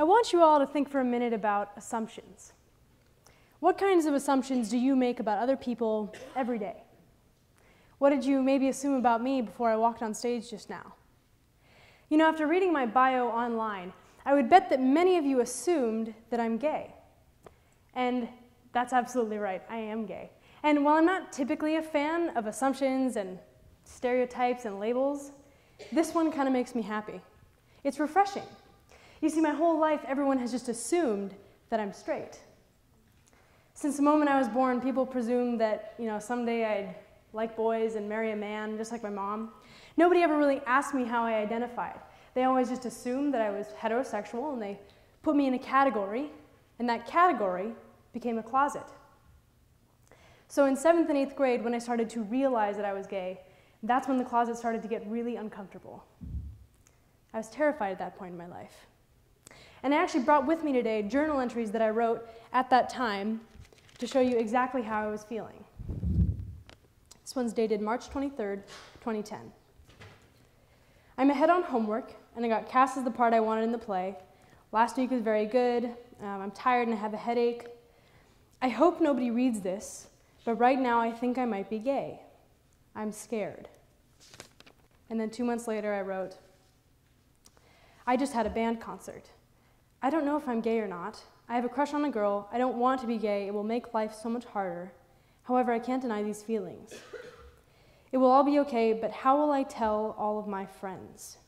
I want you all to think for a minute about assumptions. What kinds of assumptions do you make about other people every day? What did you maybe assume about me before I walked on stage just now? You know, after reading my bio online, I would bet that many of you assumed that I'm gay. And that's absolutely right, I am gay. And while I'm not typically a fan of assumptions and stereotypes and labels, this one kind of makes me happy. It's refreshing. You see, my whole life, everyone has just assumed that I'm straight. Since the moment I was born, people presumed that, someday I'd like boys and marry a man, just like my mom. Nobody ever really asked me how I identified. They always just assumed that I was heterosexual, and they put me in a category, and that category became a closet. So in 7th and 8th grade, when I started to realize that I was gay, that's when the closet started to get really uncomfortable. I was terrified at that point in my life. And I actually brought with me today journal entries that I wrote at that time to show you exactly how I was feeling. This one's dated March 23rd, 2010. I'm ahead on homework, and I got cast as the part I wanted in the play. Last week was very good. I'm tired and I have a headache. I hope nobody reads this, but right now I think I might be gay. I'm scared. And then 2 months later I wrote, I just had a band concert. I don't know if I'm gay or not. I have a crush on a girl. I don't want to be gay. It will make life so much harder. However, I can't deny these feelings. It will all be okay, but how will I tell all of my friends?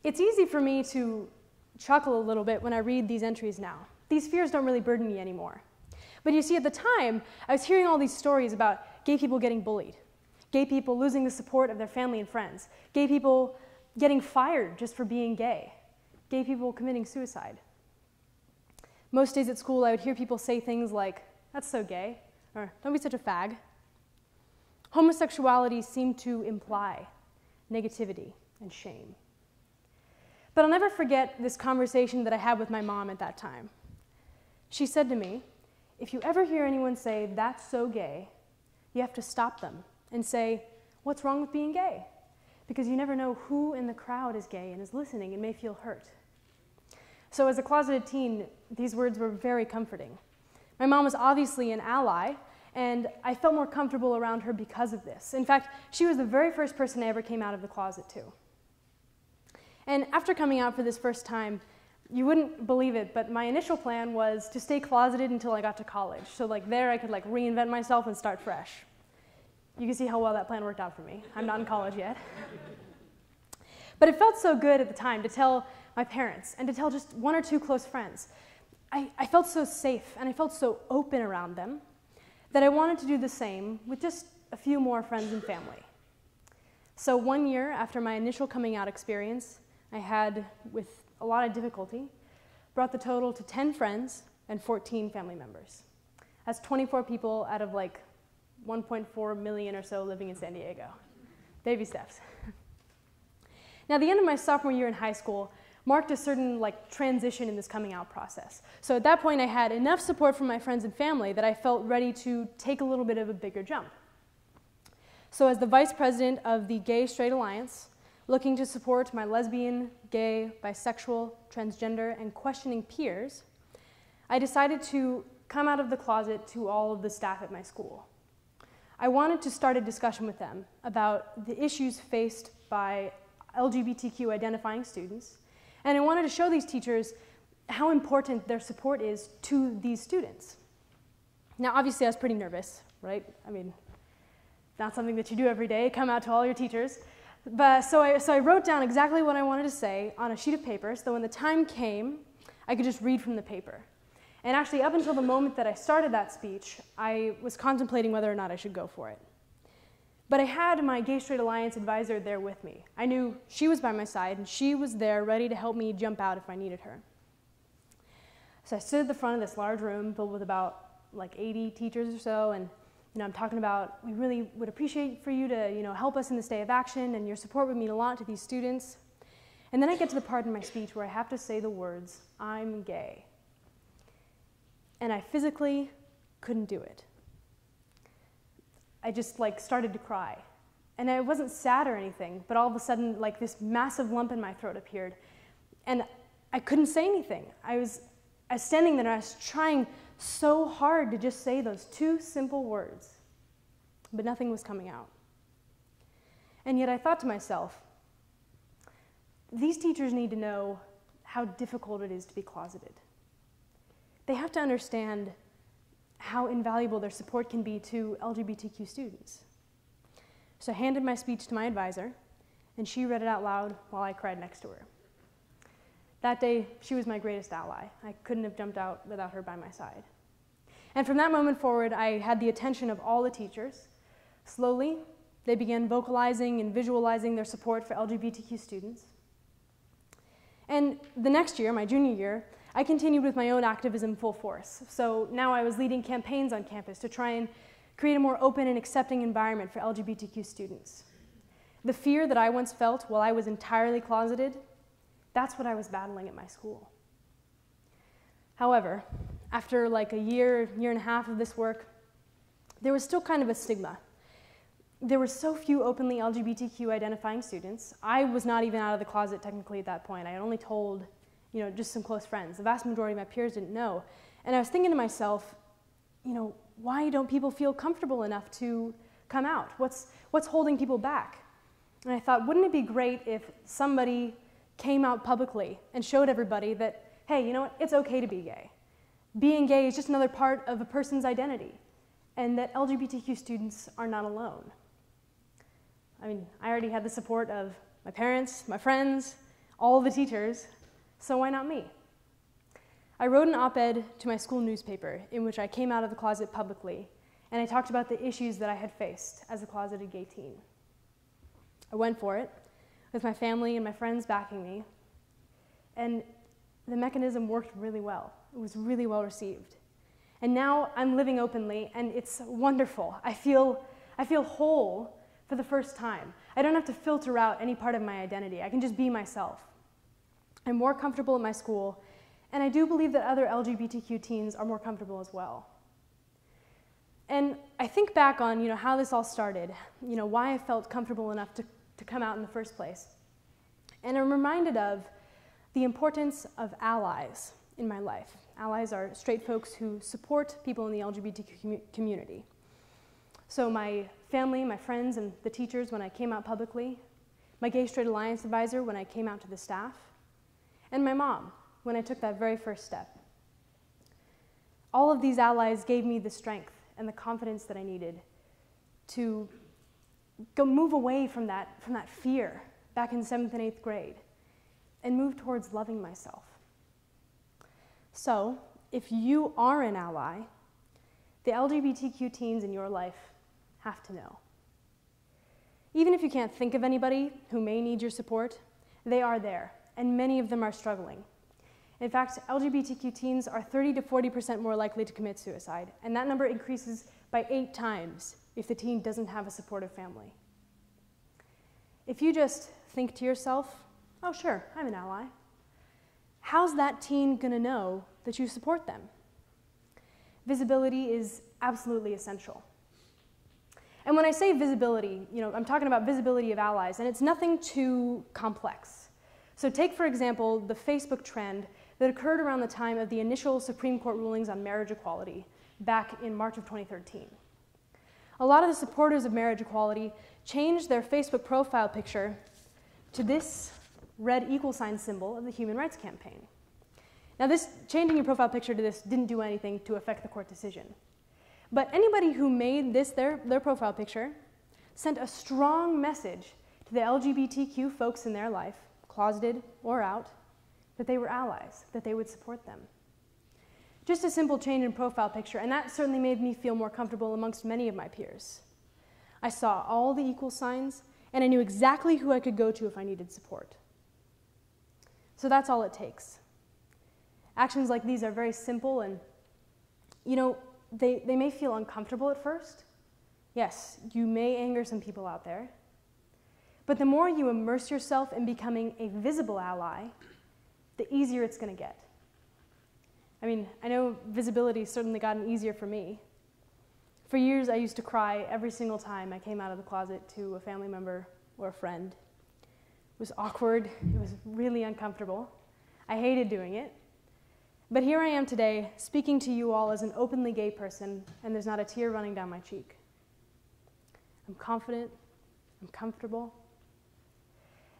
It's easy for me to chuckle a little bit when I read these entries now. These fears don't really burden me anymore. But you see, at the time, I was hearing all these stories about gay people getting bullied, gay people losing the support of their family and friends, gay people getting fired just for being gay, gay people committing suicide. Most days at school, I would hear people say things like, that's so gay, or don't be such a fag. Homosexuality seemed to imply negativity and shame. But I'll never forget this conversation that I had with my mom at that time. She said to me, if you ever hear anyone say, that's so gay, you have to stop them and say, what's wrong with being gay? Because you never know who in the crowd is gay and is listening and may feel hurt. So as a closeted teen, these words were very comforting. My mom was obviously an ally, and I felt more comfortable around her because of this. In fact, she was the very first person I ever came out of the closet to. And after coming out for this first time, you wouldn't believe it, but my initial plan was to stay closeted until I got to college. So there I could reinvent myself and start fresh. You can see how well that plan worked out for me. I'm not in college yet. But it felt so good at the time to tell my parents and to tell just one or two close friends. I felt so safe and I felt so open around them that I wanted to do the same with just a few more friends and family. So 1 year after my initial coming out experience, I had, with a lot of difficulty, brought the total to 10 friends and 14 family members. That's 24 people out of 1.4 million or so living in San Diego. Baby steps. Now, the end of my sophomore year in high school marked a certain transition in this coming out process. So at that point, I had enough support from my friends and family that I felt ready to take a little bit of a bigger jump. So as the vice president of the Gay Straight Alliance, looking to support my lesbian, gay, bisexual, transgender, and questioning peers, I decided to come out of the closet to all of the staff at my school. I wanted to start a discussion with them about the issues faced by LGBTQ identifying students, and I wanted to show these teachers how important their support is to these students. Now, obviously, I was pretty nervous, right? I mean, not something that you do every day, come out to all your teachers. But so I wrote down exactly what I wanted to say on a sheet of paper, so when the time came, I could just read from the paper. And actually, up until the moment that I started that speech, I was contemplating whether or not I should go for it. But I had my Gay Straight Alliance advisor there with me. I knew she was by my side, and she was there ready to help me jump out if I needed her. So I stood at the front of this large room filled with about 80 teachers or so, and I'm talking about, we really would appreciate for you to help us in this day of action, and your support would mean a lot to these students. And then I get to the part in my speech where I have to say the words, I'm gay. And I physically couldn't do it. I just started to cry. And I wasn't sad or anything, but all of a sudden this massive lump in my throat appeared. And I couldn't say anything. I was standing there and I was trying so hard to just say those two simple words, but nothing was coming out. And yet I thought to myself, these teachers need to know how difficult it is to be closeted. They have to understand how invaluable their support can be to LGBTQ students. So I handed my speech to my advisor, and she read it out loud while I cried next to her. That day, she was my greatest ally. I couldn't have jumped out without her by my side. And from that moment forward, I had the attention of all the teachers. Slowly, they began vocalizing and visualizing their support for LGBTQ students. And the next year, my junior year, I continued with my own activism full force. So now I was leading campaigns on campus to try and create a more open and accepting environment for LGBTQ students. The fear that I once felt while I was entirely closeted, that's what I was battling at my school. However, after like a year and a half of this work, there was still kind of a stigma. There were so few openly LGBTQ identifying students. I was not even out of the closet technically at that point. I had only told, just some close friends. The vast majority of my peers didn't know. And I was thinking to myself, why don't people feel comfortable enough to come out? What's holding people back? And I thought, wouldn't it be great if somebody came out publicly and showed everybody that, hey, you know what, it's okay to be gay. Being gay is just another part of a person's identity, and that LGBTQ students are not alone. I mean, I already had the support of my parents, my friends, all the teachers, so why not me? I wrote an op-ed to my school newspaper in which I came out of the closet publicly, and I talked about the issues that I had faced as a closeted gay teen. I went for it, with my family and my friends backing me, and the mechanism worked really well. It was really well received. And now I'm living openly, and it's wonderful. I feel whole for the first time. I don't have to filter out any part of my identity. I can just be myself. I'm more comfortable at my school, and I do believe that other LGBTQ teens are more comfortable as well. And I think back on how this all started, why I felt comfortable enough to come out in the first place. And I'm reminded of the importance of allies in my life. Allies are straight folks who support people in the LGBTQ community. So my family, my friends, and the teachers when I came out publicly, my Gay Straight Alliance advisor when I came out to the staff, and my mom when I took that very first step. All of these allies gave me the strength and the confidence that I needed to move away from that fear back in 7th and 8th grade and move towards loving myself. So, if you are an ally, the LGBTQ teens in your life have to know. Even if you can't think of anybody who may need your support, they are there, and many of them are struggling. In fact, LGBTQ teens are 30 to 40% more likely to commit suicide, and that number increases by 8 times if the teen doesn't have a supportive family. If you just think to yourself, oh sure, I'm an ally, how's that teen gonna know that you support them? Visibility is absolutely essential. And when I say visibility, I'm talking about visibility of allies, and it's nothing too complex. So take, for example, the Facebook trend that occurred around the time of the initial Supreme Court rulings on marriage equality back in March of 2013. A lot of the supporters of marriage equality changed their Facebook profile picture to this red equal sign symbol of the Human Rights Campaign. Now, changing your profile picture to this didn't do anything to affect the court decision. But anybody who made this their profile picture sent a strong message to the LGBTQ folks in their life, closeted or out, that they were allies, that they would support them. Just a simple change in profile picture, and that certainly made me feel more comfortable amongst many of my peers. I saw all the equal signs, and I knew exactly who I could go to if I needed support. So that's all it takes. Actions like these are very simple, and they may feel uncomfortable at first. Yes, you may anger some people out there, but the more you immerse yourself in becoming a visible ally, the easier it's going to get. I mean, I know visibility's certainly gotten easier for me. For years, I used to cry every single time I came out of the closet to a family member or a friend. It was awkward, it was really uncomfortable. I hated doing it. But here I am today, speaking to you all as an openly gay person, and there's not a tear running down my cheek. I'm confident, I'm comfortable,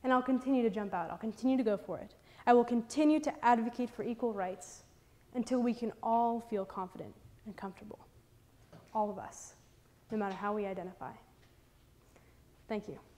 and I'll continue to jump out. I'll continue to go for it. I will continue to advocate for equal rights until we can all feel confident and comfortable. All of us, no matter how we identify. Thank you.